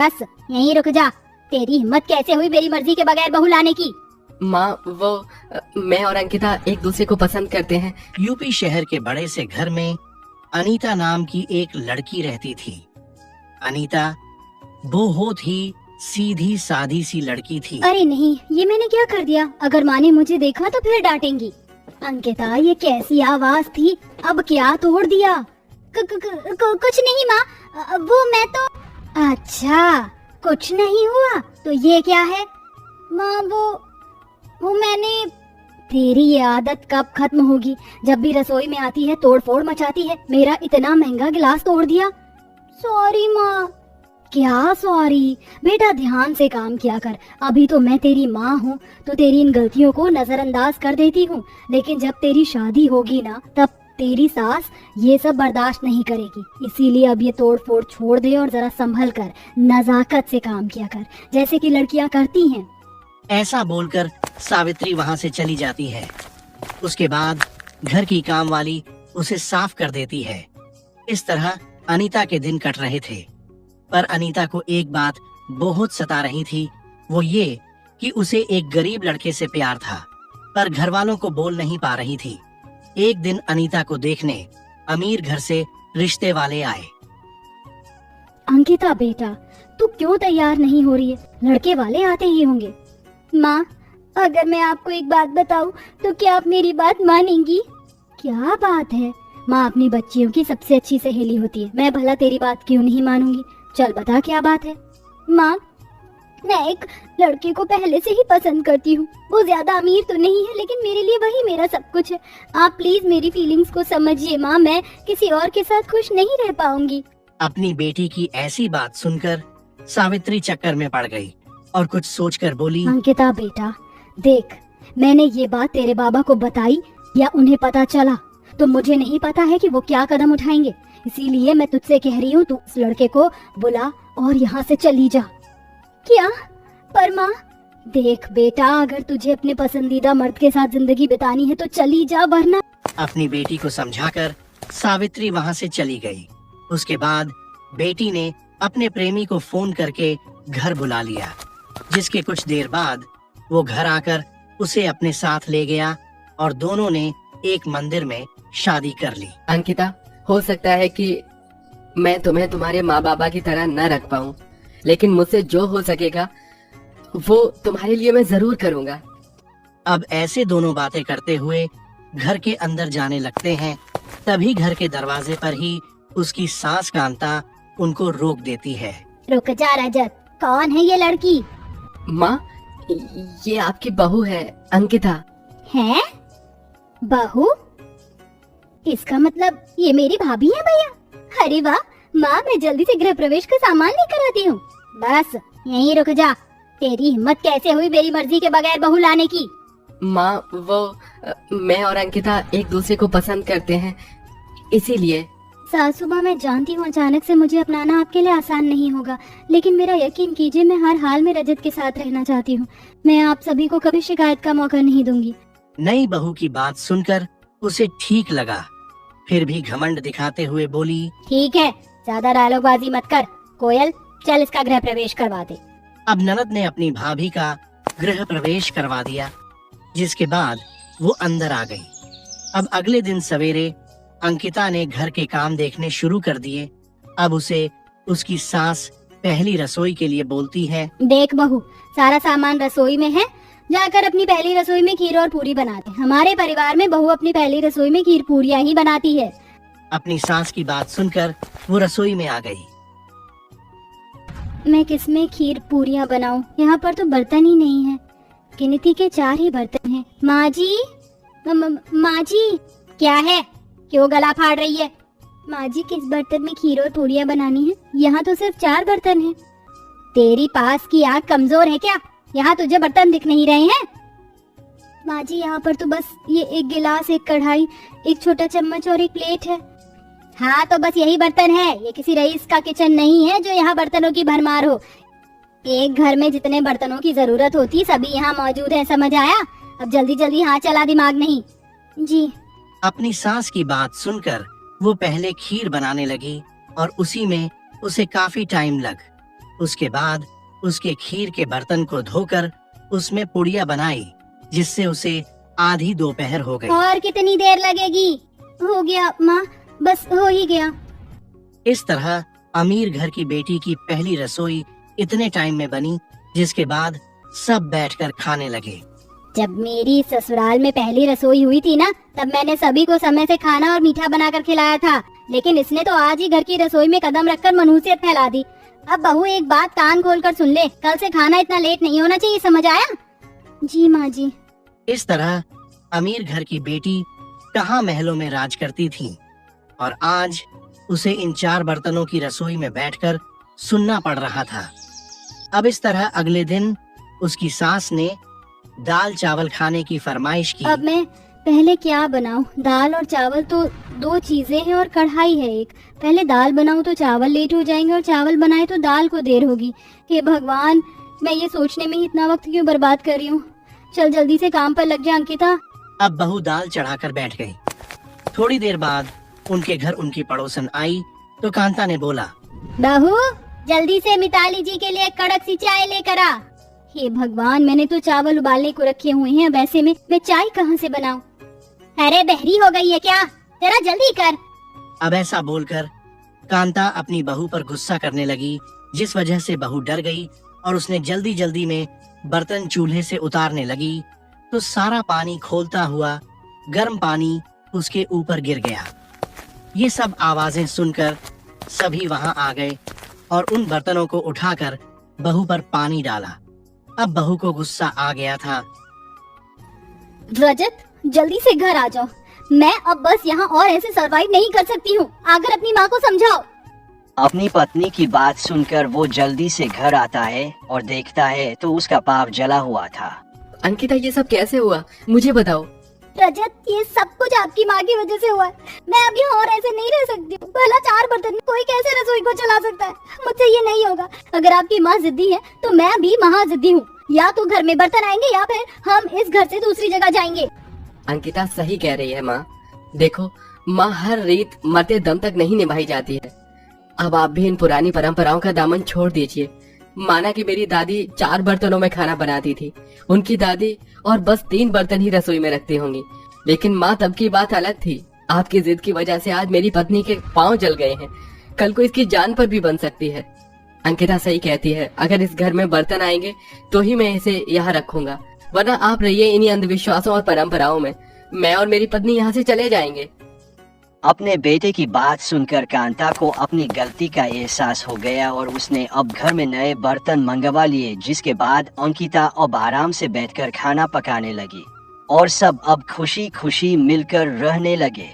बस यहीं रुक जा। तेरी हिम्मत कैसे हुई मेरी मर्जी के बगैर बहू लाने की? माँ वो मैं और अंकिता एक दूसरे को पसंद करते हैं। यूपी शहर के बड़े से घर में अनीता नाम की एक लड़की रहती थी। अनीता बहुत ही सीधी सादी सी लड़की थी। अरे नहीं, ये मैंने क्या कर दिया? अगर माँ ने मुझे देखा तो फिर डांटेंगी। अंकिता, ये कैसी आवाज थी? अब क्या तोड़ दिया? कुछ नहीं माँ, वो मैं तो। अच्छा, कुछ नहीं हुआ तो ये क्या है? माँ वो मैंने। तेरी ये आदत कब खत्म होगी? जब भी रसोई में आती है तोड़ फोड़ मचाती है। मेरा इतना महंगा गिलास तोड़ दिया। सॉरी माँ। क्या सॉरी? बेटा ध्यान से काम किया कर। अभी तो मैं तेरी माँ हूँ तो तेरी इन गलतियों को नजरअंदाज कर देती हूँ, लेकिन जब तेरी शादी होगी ना तब तेरी सास ये सब बर्दाश्त नहीं करेगी। इसीलिए अब ये तोड़ फोड़ छोड़ दे और जरा संभल कर नजाकत से काम किया कर, जैसे कि लड़कियाँ करती हैं। ऐसा बोलकर सावित्री वहाँ से चली जाती है। उसके बाद घर की काम वाली उसे साफ कर देती है। इस तरह अनीता के दिन कट रहे थे, पर अनीता को एक बात बहुत सता रही थी। वो ये कि उसे एक गरीब लड़के से प्यार था, पर घर वालों को बोल नहीं पा रही थी। एक दिन अनीता को देखने अमीर घर से रिश्ते वाले आए। अंकिता बेटा, तू क्यों तैयार नहीं हो रही है? लड़के वाले आते ही होंगे। माँ, अगर मैं आपको एक बात बताऊं तो क्या आप मेरी बात मानेंगी? क्या बात है? माँ अपनी बच्चियों की सबसे अच्छी सहेली होती है। मैं भला तेरी बात क्यों नहीं मानूंगी? चल बता क्या बात है। माँ, मैं एक लड़के को पहले से ही पसंद करती हूँ। वो ज्यादा अमीर तो नहीं है, लेकिन मेरे लिए वही मेरा सब कुछ है। आप प्लीज मेरी फीलिंग्स को समझिए माँ, मैं किसी और के साथ खुश नहीं रह पाऊंगी। अपनी बेटी की ऐसी बात सुनकर सावित्री चक्कर में पड़ गई और कुछ सोचकर बोली, अंकिता बेटा देख, मैंने ये बात तेरे बाबा को बताई या उन्हें पता चला तो मुझे नहीं पता है कि वो क्या कदम उठाएंगे। इसीलिए मैं तुझसे कह रही हूँ, तू उस लड़के को बुला और यहाँ से चली जा। क्या? पर माँ, देख बेटा, अगर तुझे अपने पसंदीदा मर्द के साथ जिंदगी बितानी है तो चली जा, वरना। अपनी बेटी को समझाकर सावित्री वहाँ से चली गई। उसके बाद बेटी ने अपने प्रेमी को फोन करके घर बुला लिया, जिसके कुछ देर बाद वो घर आकर उसे अपने साथ ले गया और दोनों ने एक मंदिर में शादी कर ली। अंकिता, हो सकता है कि मैं तुम्हें तुम्हारे माँ बाबा की तरह न रख पाऊँ, लेकिन मुझसे जो हो सकेगा वो तुम्हारे लिए मैं जरूर करूँगा। अब ऐसे दोनों बातें करते हुए घर के अंदर जाने लगते हैं। तभी घर के दरवाजे पर ही उसकी सास कांता उनको रोक देती है। रुक जा रजत, कौन है ये लड़की? माँ, ये आपकी बहू है अंकिता। है? बहू? इसका मतलब ये मेरी भाभी है भैया? अरे वाह माँ, मैं जल्दी से गृह प्रवेश का सामान लेकर आती हूँ। बस यहीं रुक जा। तेरी हिम्मत कैसे हुई मेरी मर्जी के बगैर बहू लाने की? माँ वो मैं और अंकिता एक दूसरे को पसंद करते हैं, इसीलिए। सासू माँ, मैं जानती हूँ अचानक से मुझे अपनाना आपके लिए आसान नहीं होगा, लेकिन मेरा यकीन कीजिए, मैं हर हाल में रजत के साथ रहना चाहती हूँ। मैं आप सभी को कभी शिकायत का मौका नहीं दूंगी। नई बहू की बात सुनकर उसे ठीक लगा, फिर भी घमंड दिखाते हुए बोली, ठीक है, ज्यादा डायलॉगबाजी मत कर। कोयल, चल इसका गृह प्रवेश करवा दे। अब ननद ने अपनी भाभी का गृह प्रवेश करवा दिया, जिसके बाद वो अंदर आ गई। अब अगले दिन सवेरे अंकिता ने घर के काम देखने शुरू कर दिए। अब उसे उसकी सास पहली रसोई के लिए बोलती है, देख बहू, सारा सामान रसोई में है, जाकर अपनी पहली रसोई में खीर और पूरी बनाते। हमारे परिवार में बहू अपनी पहली रसोई में खीर पूरियां ही बनाती है। अपनी सास की बात सुनकर वो रसोई में आ गई। मैं किसमें खीर पूरियां बनाऊं? यहाँ पर तो बर्तन ही नहीं है। गिनती के 4 ही बर्तन हैं। माँ जी, माँ जी, क्या है? क्यों गला फाड़ रही है? माँ जी, किस बर्तन में खीर और पूरियां बनानी है? यहाँ तो सिर्फ 4 बर्तन हैं। तेरी पास की आँख कमजोर है क्या? यहाँ तुझे बर्तन दिख नहीं रहे हैं? माँ जी, यहाँ पर तो बस ये एक गिलास, एक कढ़ाई, एक छोटा चम्मच और एक प्लेट है। हाँ तो बस यही बर्तन है। ये किसी रईस का किचन नहीं है जो यहाँ बर्तनों की भरमार हो। एक घर में जितने बर्तनों की जरूरत होती सभी यहाँ मौजूद है, समझ आया? अब जल्दी जल्दी हाथ चला, दिमाग नहीं। जी। अपनी सास की बात सुनकर वो पहले खीर बनाने लगी और उसी में उसे काफी टाइम लग। उसके बाद उसके खीर के बर्तन को धोकर उसमें पुड़िया बनाई, जिससे उसे आधी दोपहर हो गई। और कितनी देर लगेगी? हो गया माँ, बस हो ही गया। इस तरह अमीर घर की बेटी की पहली रसोई इतने टाइम में बनी, जिसके बाद सब बैठकर खाने लगे। जब मेरी ससुराल में पहली रसोई हुई थी ना, तब मैंने सभी को समय से खाना और मीठा बनाकर खिलाया था, लेकिन इसने तो आज ही घर की रसोई में कदम रखकर मनहूसियत फैला दी। अब बहू एक बात कान खोलकर सुन ले, कल से खाना इतना लेट नहीं होना चाहिए, समझ आया? जी माँ जी। इस तरह अमीर घर की बेटी कहाँ महलों में राज करती थी, और आज उसे इन 4 बर्तनों की रसोई में बैठकर सुनना पड़ रहा था। अब इस तरह अगले दिन उसकी सास ने दाल चावल खाने की फरमाइश की। अब मैं पहले क्या बनाऊं? दाल और चावल तो 2 चीजें हैं और कढ़ाई है एक। पहले दाल बनाऊं तो चावल लेट हो जाएंगे, और चावल बनाए तो दाल को देर होगी। हे भगवान, मैं ये सोचने में ही इतना वक्त क्यों बर्बाद कर रही हूँ। चल जल्दी से काम पर लग जा अंकिता। अब बहू दाल चढ़ाकर बैठ गई। थोड़ी देर बाद उनके घर उनकी पड़ोसन आई तो कांता ने बोला, बहू जल्दी से मिताली जी के लिए कड़क सी चाय लेकर आ। हे भगवान, मैंने तो चावल उबालने को रखे हुए हैं, वैसे में मैं चाय कहाँ से बनाऊं? अरे बहरी हो गई है क्या? जरा जल्दी कर। अब ऐसा बोलकर कांता अपनी बहू पर गुस्सा करने लगी, जिस वजह से बहू डर गई और उसने जल्दी जल्दी में बर्तन चूल्हे से उतारने लगी तो सारा पानी खोलता हुआ गर्म पानी उसके ऊपर गिर गया। ये सब आवाजें सुनकर सभी वहां आ गए और उन बर्तनों को उठाकर बहू पर पानी डाला। अब बहू को गुस्सा आ गया था। रजत जल्दी से घर आ जाओ, मैं अब बस यहाँ और ऐसे सरवाइव नहीं कर सकती हूँ। आकर अपनी माँ को समझाओ। अपनी पत्नी की बात सुनकर वो जल्दी से घर आता है और देखता है तो उसका पाव जला हुआ था। अंकिता, ये सब कैसे हुआ, मुझे बताओ। रजत, ये सब कुछ आपकी माँ की वजह से हुआ है। मैं अब यहाँ और ऐसे नहीं रह सकती हूँ। भला 4 बर्तन में कोई कैसे रसोई को चला सकता है? मुझसे ये नहीं होगा। अगर आपकी माँ जिद्दी है तो मैं भी महा जिद्दी हूँ। या तो घर में बर्तन आएंगे या फिर हम इस घर से दूसरी जगह जाएंगे। अंकिता सही कह रही है माँ। देखो माँ, हर रीत मरते दम तक नहीं निभाई जाती है। अब आप भी इन पुरानी परंपराओं का दामन छोड़ दीजिए। माना कि मेरी दादी 4 बर्तनों में खाना बनाती थी, उनकी दादी और बस 3 बर्तन ही रसोई में रखती होंगी, लेकिन माँ तब की बात अलग थी। आपकी जिद की वजह से आज मेरी पत्नी के पांव जल गए हैं, कल को इसकी जान पर भी बन सकती है। अंकिता सही कहती है, अगर इस घर में बर्तन आएंगे तो ही मैं इसे यहाँ रखूंगा, वरना आप रहिए इन्हीं अंधविश्वासों और परंपराओं में। मैं और मेरी पत्नी यहाँ से चले जाएंगे। अपने बेटे की बात सुनकर कांता को अपनी गलती का एहसास हो गया और उसने अब घर में नए बर्तन मंगवा लिए, जिसके बाद अंकिता अब आराम से बैठकर खाना पकाने लगी और सब अब खुशी खुशी मिलकर रहने लगे।